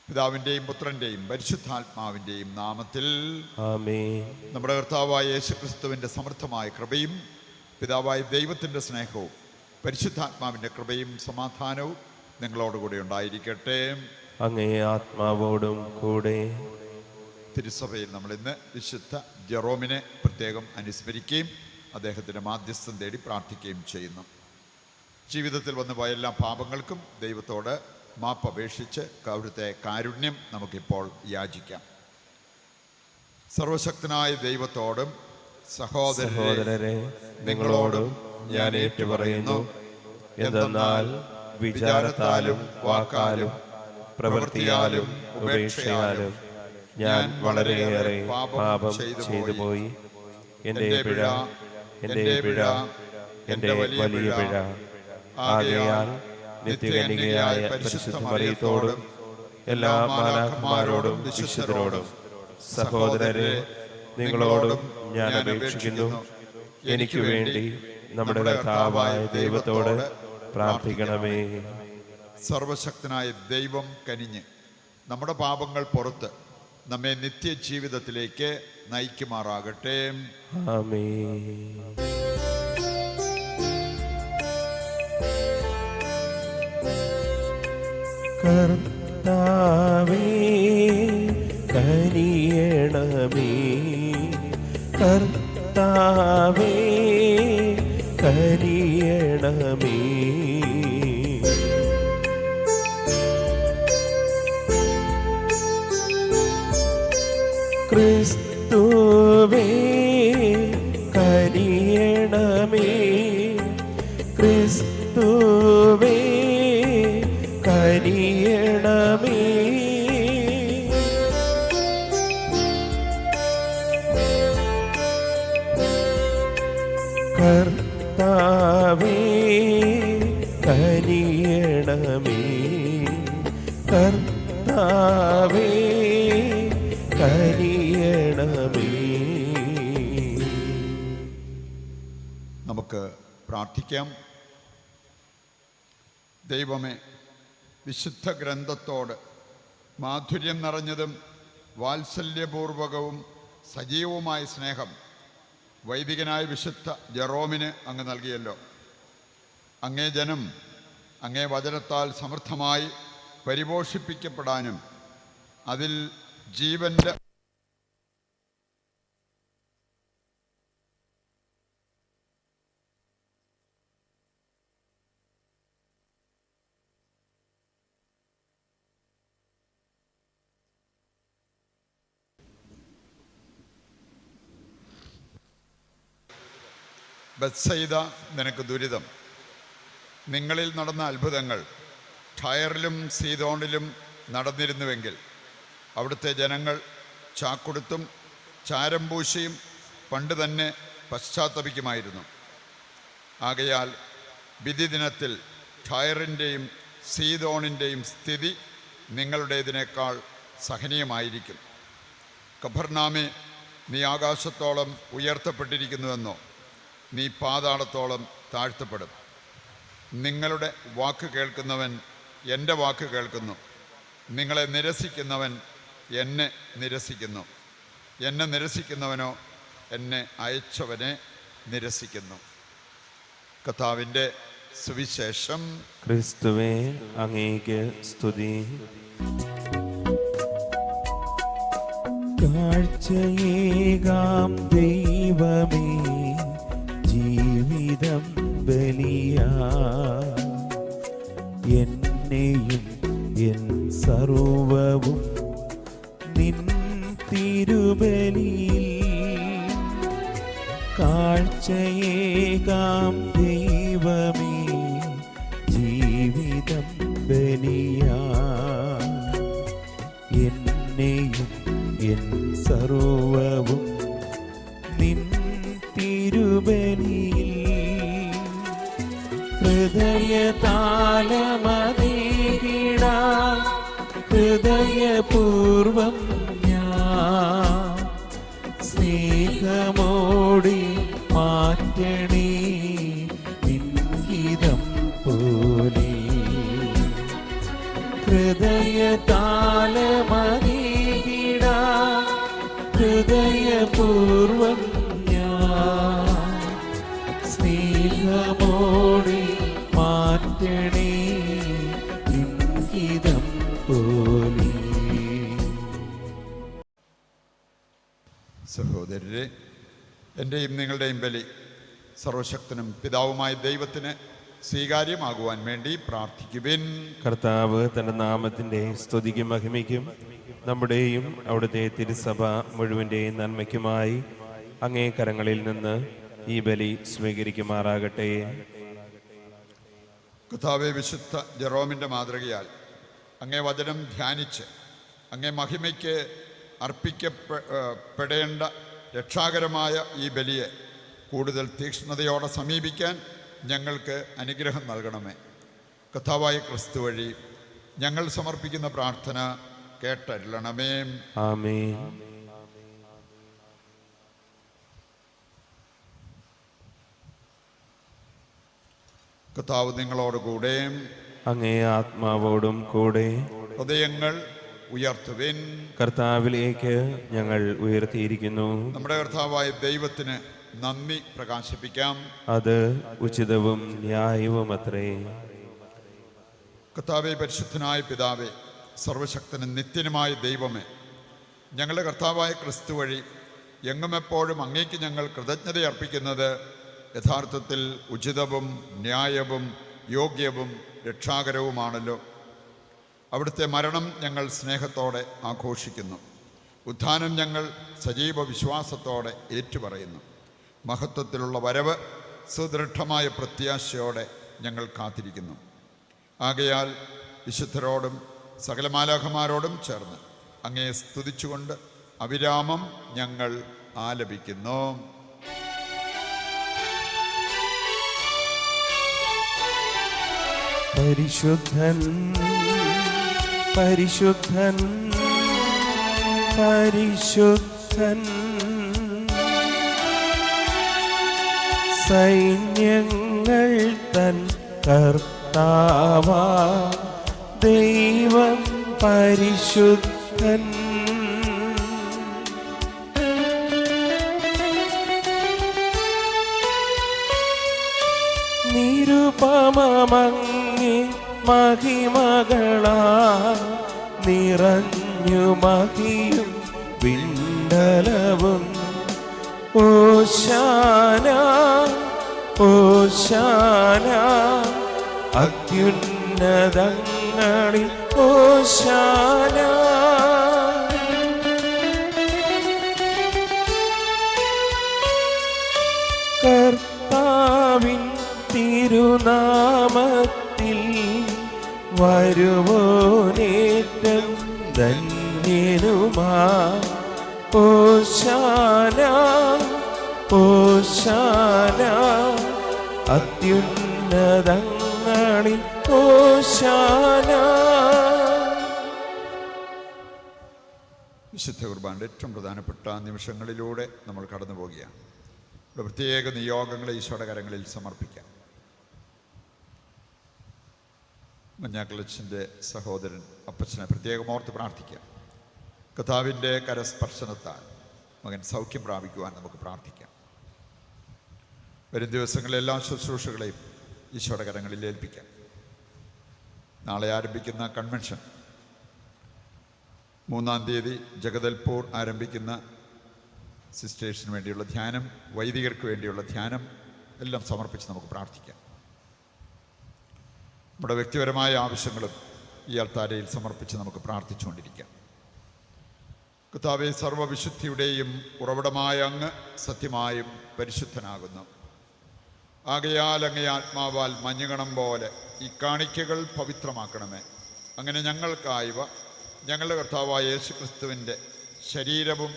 പിതാവിൻ്റെയും പുത്രൻ്റെയും പരിശുദ്ധാത്മാവിൻ്റെയും നാമത്തിൽ ആമേൻ. നമ്മുടെ കർത്താവായ യേശുക്രിസ്തുവിൻ്റെ സമൃദ്ധമായ കൃപയും പിതാവായ ദൈവത്തിൻ്റെ സ്നേഹവും പരിശുദ്ധാത്മാവിൻ്റെ കൃപയും സമാധാനവും നിങ്ങളോടുകൂടി ഉണ്ടായിരിക്കട്ടെ. അങ്ങേ ആത്മാവോടും കൂടെ. തിരുസഭയിൽ നമ്മൾ ഇന്ന് വിശുദ്ധ ജെറോമിനെ പ്രത്യേകം അനുസ്മരിക്കുകയും അദ്ദേഹത്തിൻ്റെ മാധ്യസ്ഥം തേടി പ്രാർത്ഥിക്കുകയും ചെയ്യുന്നു. ജീവിതത്തിൽ വന്നുപോയ എല്ലാ പാപങ്ങൾക്കും ദൈവത്തോട് മാപ്പപേക്ഷിച്ച് അവിടുത്തെ കാരുണ്യം നമുക്കിപ്പോൾ യാചിക്കാം. സർവശക്തനായ ദൈവത്തോടും സഹോദരരെ നിങ്ങളോടും ഞാൻ ഏറ്റുപറയുന്നു. എന്തെന്നാൽ വിചാരത്താലും വാക്കാലും പ്രവൃത്തിയാലും ഉപേക്ഷയാലും ഞാൻ വളരെയേറെ പാപം ചെയ്തു പോയി. എൻ്റെ പിഴ, എൻ്റെ വലിയ പിഴ. ആകയാൽ നിത്യകന്യകയായ പരിശുദ്ധ മറിയത്തോടും എല്ലാ മാലാഖമാരോടും വിശുദ്ധരോടും സഹോദരരെ നിങ്ങളോടും ഞാൻ അപേക്ഷിക്കുന്നു, എനിക്ക് വേണ്ടി നമ്മുടെ കർത്താവായ ദൈവത്തോട് പ്രാർത്ഥിക്കണമേ. സർവശക്തനായ ദൈവം കനിഞ്ഞ് നമ്മുടെ പാപങ്ങൾ പുറത്ത് നമ്മെ നിത്യജീവിതത്തിലേക്ക് നയിക്കുമാറാകട്ടെ. ആമേൻ. കർത്താവേ കനിയണമേ, കർത്താവേ കനിയണമേ. ക്രിസ്തുവേ കനിയണമേ, ക്രിസ്തുവേ കനിയണമേ. കർത്താവേ കനിയണമേ, കർത്താവേ കനിയണമേ. നമുക്ക് പ്രാർത്ഥിക്കാം. ദൈവമേ, വിശുദ്ധ ഗ്രന്ഥത്തോട് മാധുര്യം നിറഞ്ഞതും വാത്സല്യപൂർവകവും സജീവവുമായ സ്നേഹം വൈദികനായ വിശുദ്ധ ജെറോമിന് അങ്ങ് നൽകിയല്ലോ. അങ്ങേ ജനം അങ്ങേ വചനത്താൽ സമൃദ്ധമായി പരിപോഷിപ്പിക്കപ്പെടാനും അതിൽ ജീവൻ്റെ ബത്സയിദ നിനക്ക് ദുരിതം. നിങ്ങളിൽ നടന്ന അത്ഭുതങ്ങൾ ടയറിലും സീതോണിലും നടന്നിരുന്നുവെങ്കിൽ അവിടുത്തെ ജനങ്ങൾ ചാക്കുടുത്തും ചാരം പൂശിയും പണ്ട് തന്നെ പശ്ചാത്തപിക്കുമായിരുന്നു. ആകയാൽ വിധി ദിനത്തിൽ ടയറിൻ്റെയും സീതോണിൻ്റെയും സ്ഥിതി നിങ്ങളുടേതിനേക്കാൾ സഹനീയമായിരിക്കും. കഫർനാമേ, നീ ആകാശത്തോളം ഉയർത്തപ്പെട്ടിരിക്കുന്നുവെന്നോ നീ പാതാളത്തോളം താഴ്ത്തപ്പെടും. നിങ്ങളുടെ വാക്ക് കേൾക്കുന്നവൻ എൻ്റെ വാക്ക് കേൾക്കുന്നു. നിങ്ങളെ നിരസിക്കുന്നവൻ എന്നെ നിരസിക്കുന്നു. എന്നെ നിരസിക്കുന്നവനോ എന്നെ അയച്ചവനെ നിരസിക്കുന്നു. കർത്താവിൻ്റെ സുവിശേഷം. ക്രിസ്തുവേ അങ്ങേക്ക് സ്തുതി. കാഴ്ചയേകാം ദൈവമേ ജീവിതം ബലിയാ, എന്നെയും എൻ സർവവും നിൻ തിരുബലിയിൽ. കാഴ്ചയേകാം ദൈവമേ ജീവിതം ബലിയാ, എന്നെയും എൻ സർവവും നിൻ തിരുബലിയിൽ. ഹൃദയതാലമതീകിടാൻ ഹൃദയപൂർവം ഞാൻ സ്നേഹമോടി മാറ്റണേ നിൻഹിതം പോലെ. ഹൃദയ താലമറിയിട ഹൃദയപൂർവം ഞാൻ സ്നേഹമോടെ മാറ്റണേ ഇംഗിതം പോലെ. സഹോദരരെ, എൻ്റെയും നിങ്ങളുടെയും ബലി സർവശക്തനും പിതാവുമായ ദൈവത്തിന് സ്വീകാര്യമാകുവാൻ വേണ്ടി പ്രാർത്ഥിക്കുവിൻ. കർത്താവ് തന്റെ നാമത്തിന്റെ സ്തുതിക്കും മഹിമയ്ക്കും നമ്മുടെയും അവിടുത്തെ തിരുസഭ മുഴുവൻ്റെയും നന്മയ്ക്കുമായി അങ്ങേ കരങ്ങളിൽ നിന്ന് ഈ ബലി സ്വീകരിക്കുമാറാകട്ടെ. കർത്താവേ, വിശുദ്ധ ജെറോമിൻ്റെ മാതൃകയാൽ അങ്ങേ വചനം ധ്യാനിച്ച് അങ്ങേ മഹിമയ്ക്ക് അർപ്പിക്കപ്പെടേണ്ട രക്ഷാകരമായ ഈ ബലിയെ കൂടുതൽ തീക്ഷ്ണതയോടെ സമീപിക്കാൻ ഞങ്ങൾക്ക് അനുഗ്രഹം നൽകണമേ. കർത്താവായ ക്രിസ്തു വഴി ഞങ്ങൾ സമർപ്പിക്കുന്ന പ്രാർത്ഥന കേട്ടരുളണമേ. ആമേൻ. കർത്താവ് നിങ്ങളോടുകൂടെ, അങ്ങേ ആത്മാവോടും കൂടെ. ഹൃദയങ്ങൾ ഉയർത്തുവിൻ. കർത്താവിലേക്ക് ഞങ്ങൾ ഉയർത്തിയിരിക്കുന്നു. നമ്മുടെ കർത്താവായ ദൈവത്തിന് നന്ദി പ്രകാശിപ്പിക്കാം. അത് ഉചിതവും ന്യായവുമത്രേ. കർത്താവേ, പരിശുദ്ധനായ പിതാവേ, സർവശക്തനും നിത്യനുമായ ദൈവമേ, ഞങ്ങളുടെ കർത്താവായ ക്രിസ്തു വഴി എങ്ങും എപ്പോഴും അങ്ങേക്ക് ഞങ്ങൾ കൃതജ്ഞത അർപ്പിക്കുന്നത് യഥാർത്ഥത്തിൽ ഉചിതവും ന്യായവും യോഗ്യവും രക്ഷാകരവുമാണല്ലോ. അവിടുത്തെ മരണം ഞങ്ങൾ സ്നേഹത്തോടെ ആഘോഷിക്കുന്നു. ഉത്ഥാനം ഞങ്ങൾ സജീവ വിശ്വാസത്തോടെ ഏറ്റുപറയുന്നു. മഹത്വത്തിലുള്ള വരവ് സുദൃഢമായ പ്രത്യാശയോടെ ഞങ്ങൾ കാത്തിരിക്കുന്നു. ആകയാൽ വിശുദ്ധരോടും സകല മാലാഖമാരോടും ചേർന്ന് അങ്ങേ സ്തുതിച്ചുകൊണ്ട് അവിരാമം ഞങ്ങൾ ആലപിക്കുന്നു. പരിശുദ്ധൻ പരിശുദ്ധൻ പരിശുദ്ധൻ, സൈന്യങ്ങൾ തൻ കർത്താവാ ദൈവം പരിശുദ്ധൻ. നിരുപമങ്ങി മഹിമകളാ നിറഞ്ഞു മഹിയും വിണ്ടലവും. ഓശാന ഓശാന അത്യുന്നതങ്ങളിൽ ഓശാന. കർത്താവിൻ തിരുനാമത്തിൽ വരുവോനേറ്റം ധന്യനുമാ. ഓശാന ഓശാന അത്യുന്നതങ്ങളിൽ ഓശാന. വിശുദ്ധ കുർബാനയുടെ ഏറ്റവും പ്രധാനപ്പെട്ട നിമിഷങ്ങളിലൂടെ നമ്മൾ കടന്നു പോവുകയാണ്. ഇവിടെ പ്രത്യേക നിയോഗങ്ങളെ ഈശോയുടെ കരങ്ങളിൽ സമർപ്പിക്കാം. മഞ്ഞാക്കളച്ചൻ്റെ സഹോദരൻ അപ്പച്ചനെ പ്രത്യേകം ഓർത്ത് പ്രാർത്ഥിക്കാം. കർത്താവിൻ്റെ കരസ്പർശനത്താൽ മകൻ സൗഖ്യം പ്രാപിക്കുവാൻ നമുക്ക് പ്രാർത്ഥിക്കാം. വരും ദിവസങ്ങളിലെ എല്ലാ ശുശ്രൂഷകളെയും ഈശോയുടെ കരങ്ങളിൽ ഏൽപ്പിക്കാം. നാളെ ആരംഭിക്കുന്ന കൺവെൻഷൻ, 3-ാം തീയതി ജഗദൽപൂർ ആരംഭിക്കുന്ന സിസ്റ്റേഴ്സിന് വേണ്ടിയുള്ള ധ്യാനം, വൈദികർക്ക് വേണ്ടിയുള്ള ധ്യാനം എല്ലാം സമർപ്പിച്ച് നമുക്ക് പ്രാർത്ഥിക്കാം. നമ്മുടെ വ്യക്തിപരമായ ആവശ്യങ്ങളും ഈ അൾത്താരയിൽ സമർപ്പിച്ച് നമുക്ക് പ്രാർത്ഥിച്ചുകൊണ്ടിരിക്കാം. കർത്താവേ, സർവ്വവിശുദ്ധിയുടെയും ഉറവിടമായ അങ്ങ് സത്യമായും പരിശുദ്ധനാകുന്നു. ആകയാൽ അങ്ങേ ആത്മാവാൽ മഞ്ഞുകണം പോലെ ഈ കാണിക്കകൾ പവിത്രമാക്കണമേ. അങ്ങനെ ഞങ്ങൾക്കായവ ഞങ്ങളുടെ കർത്താവായ യേശുക്രിസ്തുവിൻ്റെ ശരീരവും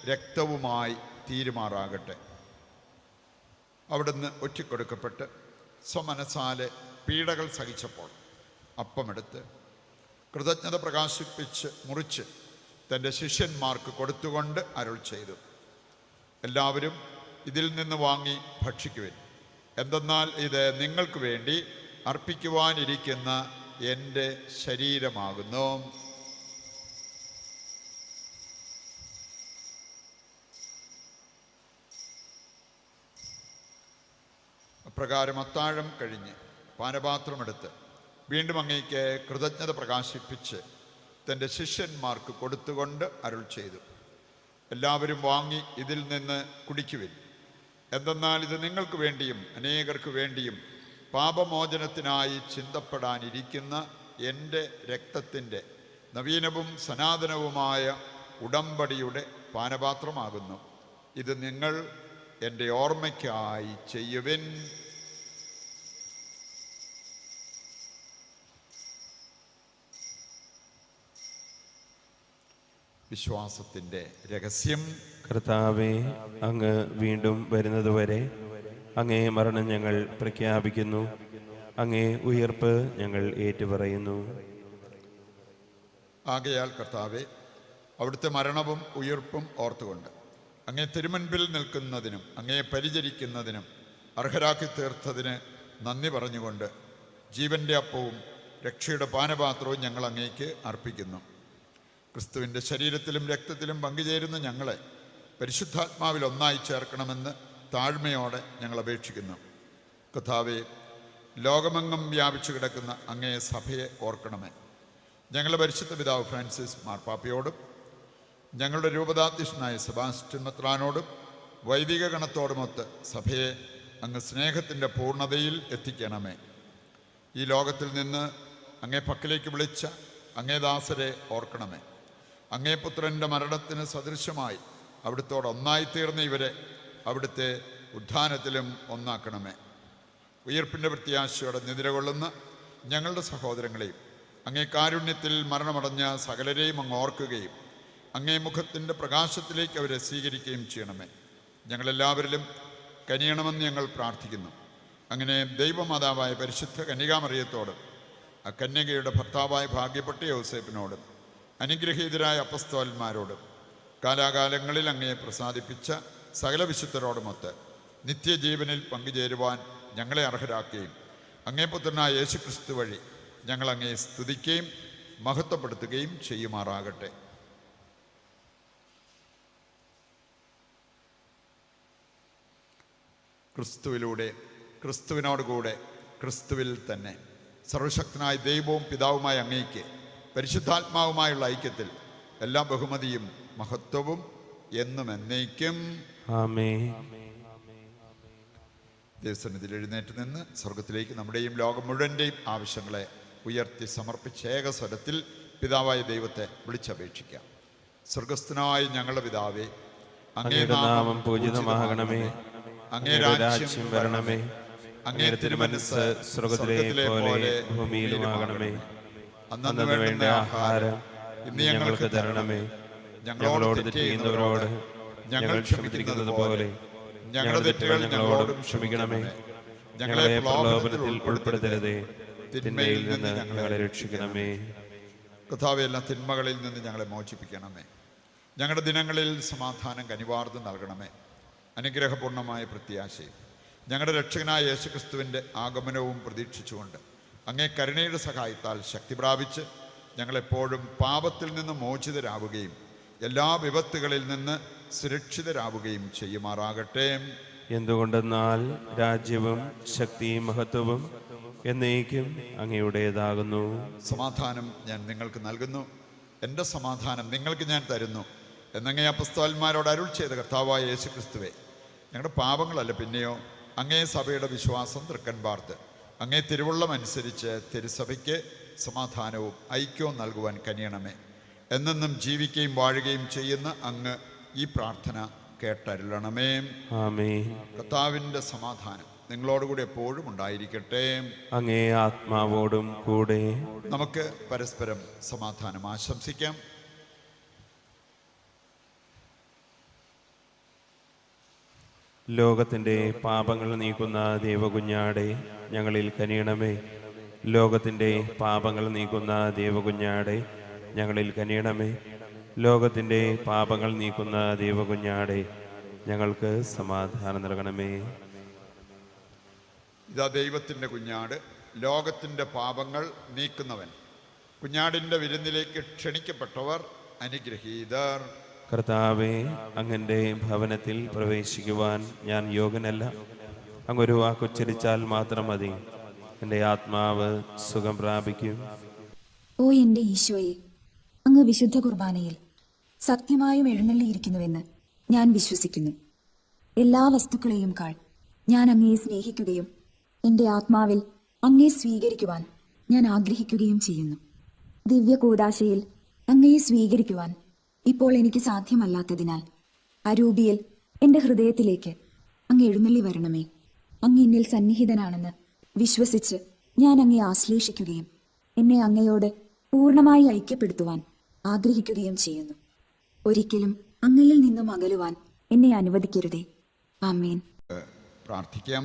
രക്തവുമായി തീരുമാറാകട്ടെ. അവിടുന്ന് ഒറ്റിക്കൊടുക്കപ്പെട്ട് സ്വമനസാലെ പീഡകൾ സഹിച്ചപ്പോൾ അപ്പമെടുത്ത് കൃതജ്ഞത പ്രകാശിപ്പിച്ച് മുറിച്ച് തൻ്റെ ശിഷ്യന്മാർക്ക് കൊടുത്തുകൊണ്ട് അരുൾ ചെയ്തു, എല്ലാവരും ഇതിൽ നിന്ന് വാങ്ങി ഭക്ഷിക്കുവിൻ. എന്തെന്നാൽ ഇത് നിങ്ങൾക്ക് വേണ്ടി അർപ്പിക്കുവാനിരിക്കുന്ന എൻ്റെ ശരീരമാകുന്നു. അപ്രകാരം അത്താഴം കഴിഞ്ഞ് പാനപാത്രമെടുത്ത് വീണ്ടും അങ്ങേക്ക് കൃതജ്ഞത പ്രകാശിപ്പിച്ച് തൻ്റെ ശിഷ്യന്മാർക്ക് കൊടുത്തുകൊണ്ട് അരുൾ ചെയ്തു, എല്ലാവരും വാങ്ങി ഇതിൽ നിന്ന് കുടിക്കുവിൻ. എന്തെന്നാൽ ഇത് നിങ്ങൾക്ക് വേണ്ടിയും അനേകർക്ക് വേണ്ടിയും പാപമോചനത്തിനായി ചിന്തപ്പെടാനിരിക്കുന്ന എൻ്റെ രക്തത്തിൻ്റെ നവീനവും സനാതനവുമായ ഉടമ്പടിയുടെ പാനപാത്രമാകുന്നു. ഇത് നിങ്ങൾ എൻ്റെ ഓർമ്മയ്ക്കായി ചെയ്യുവിൻ. വിശ്വാസത്തിൻ്റെ രഹസ്യം. കർത്താവേ, അങ്ങ് വീണ്ടും വരുന്നതുവരെ അങ്ങേ മരണം ഞങ്ങൾ പ്രഖ്യാപിക്കുന്നു, അങ്ങേ ഉയർപ്പ് ഞങ്ങൾ ഏറ്റുപറയുന്നു. ആകയാൽ കർത്താവെ, അവിടുത്തെ മരണവും ഉയർപ്പും ഓർത്തുകൊണ്ട് അങ്ങേ തിരുമുൻപിൽ നിൽക്കുന്നതിനും അങ്ങേ പരിചരിക്കുന്നതിനും അർഹരാക്കി തീർത്തതിന് നന്ദി പറഞ്ഞുകൊണ്ട് ജീവൻ്റെ അപ്പവും രക്ഷയുടെ പാനപാത്രവും ഞങ്ങൾ അങ്ങേക്ക് അർപ്പിക്കുന്നു. ക്രിസ്തുവിൻ്റെ ശരീരത്തിലും രക്തത്തിലും പങ്കുചേരുന്ന ഞങ്ങളെ പരിശുദ്ധാത്മാവിൽ ഒന്നായി ചേർക്കണമെന്ന് താഴ്മയോടെ ഞങ്ങൾ അപേക്ഷിക്കുന്നു. കർത്താവേ, ലോകമെങ്ങും വ്യാപിച്ചു കിടക്കുന്ന അങ്ങേ സഭയെ ഓർക്കണമേ. ഞങ്ങളുടെ പരിശുദ്ധ പിതാവ് ഫ്രാൻസിസ് മാർപ്പാപ്പയോടും ഞങ്ങളുടെ രൂപതാധ്യക്ഷനായ സെബാസ്റ്റ്യൻ മെത്രാനോടും വൈദിക ഗണത്തോടുമൊത്ത് സഭയെ അങ്ങ് സ്നേഹത്തിൻ്റെ പൂർണ്ണതയിൽ എത്തിക്കണമേ. ഈ ലോകത്തിൽ നിന്ന് അങ്ങേ പക്കലേക്ക് വിളിച്ച അങ്ങേ ദാസരെ ഓർക്കണമേ. അങ്ങേ പുത്രൻ്റെ മരണത്തിന് സദൃശമായി അവിടുത്തോട് ഒന്നായിത്തീർന്ന ഇവരെ അവിടുത്തെ ഉദ്ധാനത്തിലും ഒന്നാക്കണമേ. ഉയർപ്പിൻ്റെ പ്രത്യാശയോടെ നിദ്രകൊള്ളുന്ന ഞങ്ങളുടെ സഹോദരങ്ങളെയും അങ്ങേ കാരുണ്യത്തിൽ മരണമടഞ്ഞ സകലരെയും അങ്ങ് ഓർക്കുകയും അങ്ങേ മുഖത്തിൻ്റെ പ്രകാശത്തിലേക്ക് അവരെ സ്വീകരിക്കുകയും ചെയ്യണമേ. ഞങ്ങളെല്ലാവരിലും കനിയണമെന്ന് ഞങ്ങൾ പ്രാർത്ഥിക്കുന്നു. അങ്ങനെ ദൈവമാതാവായ പരിശുദ്ധ കന്യകാമറിയത്തോടും ആ കന്യകയുടെ ഭർത്താവായ ഭാഗ്യപ്പെട്ട യോസേപ്പിനോടും അനുഗ്രഹീതരായ അപ്പസ്തോലന്മാരോടും കാലാകാലങ്ങളിൽ അങ്ങയെ പ്രസാദിപ്പിച്ച സകല വിശുദ്ധരോടുമൊത്ത് നിത്യജീവനിൽ പങ്കുചേരുവാൻ ഞങ്ങളെ അർഹരാക്കുകയും അങ്ങേ പുത്രനായ യേശുക്രിസ്തു വഴി ഞങ്ങൾ അങ്ങയെ സ്തുതിക്കുകയും മഹത്വപ്പെടുത്തുകയും ചെയ്യുമാറാകട്ടെ. ക്രിസ്തുവിലൂടെ, ക്രിസ്തുവിനോടുകൂടെ, ക്രിസ്തുവിൽ തന്നെ സർവശക്തനായ ദൈവവും പിതാവുമായ അങ്ങേക്ക് പരിശുദ്ധാത്മാവുമായുള്ള ഐക്യത്തിൽ എല്ലാ ബഹുമതിയും മഹത്വവും എന്നും എന്നേക്കും ആമേൻ. ദൈവസന്നിധിയിൽ എഴുന്നേറ്റ് നിന്ന് സ്വർഗത്തിലേക്ക് നമ്മുടെയും ലോകം മുഴുവൻ്റെയും ആവശ്യങ്ങളെ ഉയർത്തി സമർപ്പിച്ച ഏകസ്വരത്തിൽ പിതാവായ ദൈവത്തെ വിളിച്ചപേക്ഷിക്കാം. സ്വർഗസ്ഥനായ ഞങ്ങളുടെ പിതാവേ, അങ്ങേ നാമം പൂജിതമാകണമേ, അങ്ങേ രാജ്യം വരണമേ, അങ്ങേ തിരുമനസ്സ് സ്വർഗത്തിലെ പോലെ ഭൂമിയിലുമാകണമേ. അന്നു വേണ്ട ആഹാരം ഇന്ന് ഞങ്ങൾക്ക് തരണമേ. ഞങ്ങളോട് തെറ്റ് ചെയ്യുന്നവരോട് ഞങ്ങൾ ക്ഷമിക്കുന്നത് പോലെ ഞങ്ങളുടെ തെറ്റുകൾ ഞങ്ങളോടും ക്ഷമിക്കണമേ. ഞങ്ങളെ പ്രലോഭനത്തിൽ ഉൾപ്പെടുത്തരുതേ, തിന്മയിൽ നിന്ന് ഞങ്ങളെ രക്ഷിക്കണമേ. കർത്താവേ, എല്ലാ തിന്മകളിൽ നിന്ന് ഞങ്ങളെ മോചിപ്പിക്കണമേ. ഞങ്ങളുടെ ദിനങ്ങളിൽ സമാധാനം കനിവാർന്ന് നൽകണമേ. അനുഗ്രഹപൂർണമായ പ്രത്യാശയും ഞങ്ങളുടെ രക്ഷകനായ യേശുക്രിസ്തുവിൻ്റെ ആഗമനവും പ്രതീക്ഷിച്ചുകൊണ്ട് അങ്ങേ കരുണയുടെ സഹായത്താൽ ശക്തി പ്രാപിച്ച് ഞങ്ങളെപ്പോഴും പാപത്തിൽ നിന്ന് മോചിതരാവുകയും എല്ലാ വിപത്തുകളിൽ നിന്ന് സുരക്ഷിതരാവുകയും ചെയ്യുമാറാകട്ടെ. എന്തുകൊണ്ടെന്നാൽ രാജ്യവും ശക്തിയും മഹത്വവും എന്നേക്കും അങ്ങയുടേതാകുന്നു. സമാധാനം ഞാൻ നിങ്ങൾക്ക് നൽകുന്നു, എൻ്റെ സമാധാനം നിങ്ങൾക്ക് ഞാൻ തരുന്നു എന്നങ്ങേ അപ്പസ്തോലന്മാരോട് അരുൾ ചെയ്ത കർത്താവായ യേശുക്രിസ്തുവേ, ഞങ്ങളുടെ പാപങ്ങളല്ല പിന്നെയോ അങ്ങേ സഭയുടെ വിശ്വാസം തൃക്കൻ പാർത്ത് അങ്ങേ തിരുവുള്ളം അനുസരിച്ച് തിരുസഭയ്ക്ക് സമാധാനവും ഐക്യവും നൽകുവാൻ കനിയണമേ. എന്നെന്നും ജീവിക്കുകയും വാഴുകയും ചെയ്യുന്ന അങ്ങ് ഈ പ്രാർത്ഥന കേട്ടരുളണമേ. ആമേൻ. കർത്താവിൻ്റെ സമാധാനം നിങ്ങളോടുകൂടി എപ്പോഴും ഉണ്ടായിരിക്കട്ടെ. അങ്ങേ ആത്മാവോടും കൂടെ. നമുക്ക് പരസ്പരം സമാധാനം ആശംസിക്കാം. ലോകത്തിൻ്റെ പാപങ്ങൾ നീക്കുന്ന ദേവകുഞ്ഞാടെ ഞങ്ങളിൽ കനിയണമേ. ലോകത്തിൻ്റെ പാപങ്ങൾ നീക്കുന്ന ദേവകുഞ്ഞാടെ ഞങ്ങളിൽ കനിയണമേ. ലോകത്തിൻ്റെ പാപങ്ങൾ നീക്കുന്ന ദേവകുഞ്ഞാടെ ഞങ്ങൾക്ക് സമാധാനം നൽകണമേ. ഇതാ ദൈവത്തിൻ്റെ കുഞ്ഞാട്, ലോകത്തിൻ്റെ പാപങ്ങൾ നീക്കുന്നവൻ. കുഞ്ഞാടിൻ്റെ വിരുന്നിലേക്ക് ക്ഷണിക്കപ്പെട്ടവർ അനുഗ്രഹീതർ. കർത്താവെ, അങ്ങൻ്റെ ഭവനത്തിൽ പ്രവേശിക്കുവാൻ ഞാൻ യോഗ്യനല്ല. അങ്ങൊരു വാക്കുച്ചരിച്ചാൽ മാത്രം മതി, എൻ്റെ ആത്മാവ് സുഖം പ്രാപിക്കും. ഓ എൻ്റെ ഈശോയെ, അങ്ങ് വിശുദ്ധ കുർബാനയിൽ സത്യമായും എഴുന്നള്ളിയിരിക്കുന്നുവെന്ന് ഞാൻ വിശ്വസിക്കുന്നു. എല്ലാ വസ്തുക്കളെയും കാൾ ഞാൻ അങ്ങയെ സ്നേഹിക്കുകയും എൻ്റെ ആത്മാവിൽ അങ്ങയെ സ്വീകരിക്കുവാൻ ഞാൻ ആഗ്രഹിക്കുകയും ചെയ്യുന്നു. ദിവ്യ കൂദാശയിൽ അങ്ങയെ സ്വീകരിക്കുവാൻ ഇപ്പോൾ എനിക്ക് സാധ്യമല്ലാത്തതിനാൽ അരൂപിയിൽ എൻ്റെ ഹൃദയത്തിലേക്ക് അങ്ങ് എഴുന്നള്ളി വരണമേ. അങ്ങ് എന്നിൽ സന്നിഹിതനാണെന്ന് വിശ്വസിച്ച് ഞാൻ അങ്ങയെ ആശ്ലേഷിക്കുകയും എന്നെ അങ്ങയോട് പൂർണ്ണമായി ഐക്യപ്പെടുത്തുവാൻ ആഗ്രഹിക്കുകയും ചെയ്യുന്നു. ഒരിക്കലും അങ്ങയിൽ നിന്നും അകലുവാൻ എന്നെ അനുവദിക്കരുതേ. ആമേൻ. പ്രാർത്ഥിക്കാം.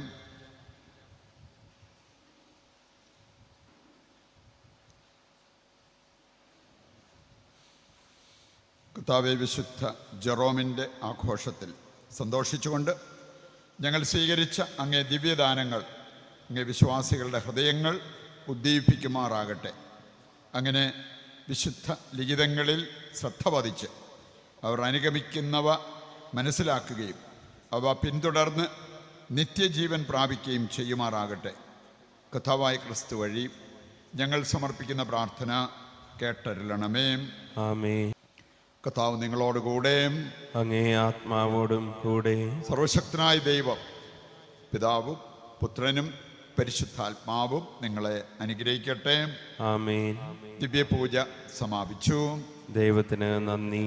കർത്താവേ, വിശുദ്ധ ജെറോമിൻ്റെ ആഘോഷത്തിൽ സന്തോഷിച്ചുകൊണ്ട് ഞങ്ങൾ സ്വീകരിച്ച അങ്ങേ ദിവ്യദാനങ്ങൾ അങ്ങേ വിശ്വാസികളുടെ ഹൃദയങ്ങൾ ഉദ്ദീപിക്കുമാറാകട്ടെ. അങ്ങനെ വിശുദ്ധ ലിഖിതങ്ങളിൽ ശ്രദ്ധ പതിച്ച് അവർ അനുഗമിക്കുന്നവ മനസ്സിലാക്കുകയും അവ പിന്തുടർന്ന് നിത്യജീവൻ പ്രാപിക്കുകയും ചെയ്യുമാറാകട്ടെ. കർത്താവായ ക്രിസ്തു വഴി ഞങ്ങൾ സമർപ്പിക്കുന്ന പ്രാർത്ഥന കേട്ടരുളണമേ. ആമേൻ. കർത്താവ് നിങ്ങളോടുകൂടെ, അങ്ങേ ആത്മാവോടും കൂടെ. സർവശക്തനായ ദൈവം പിതാവും പുത്രനും പരിശുദ്ധാത്മാവും നിങ്ങളെ അനുഗ്രഹിക്കട്ടെ. ആമേൻ. ദിവ്യപൂജ സമാപിച്ചു. ദൈവത്തിന് നന്ദി.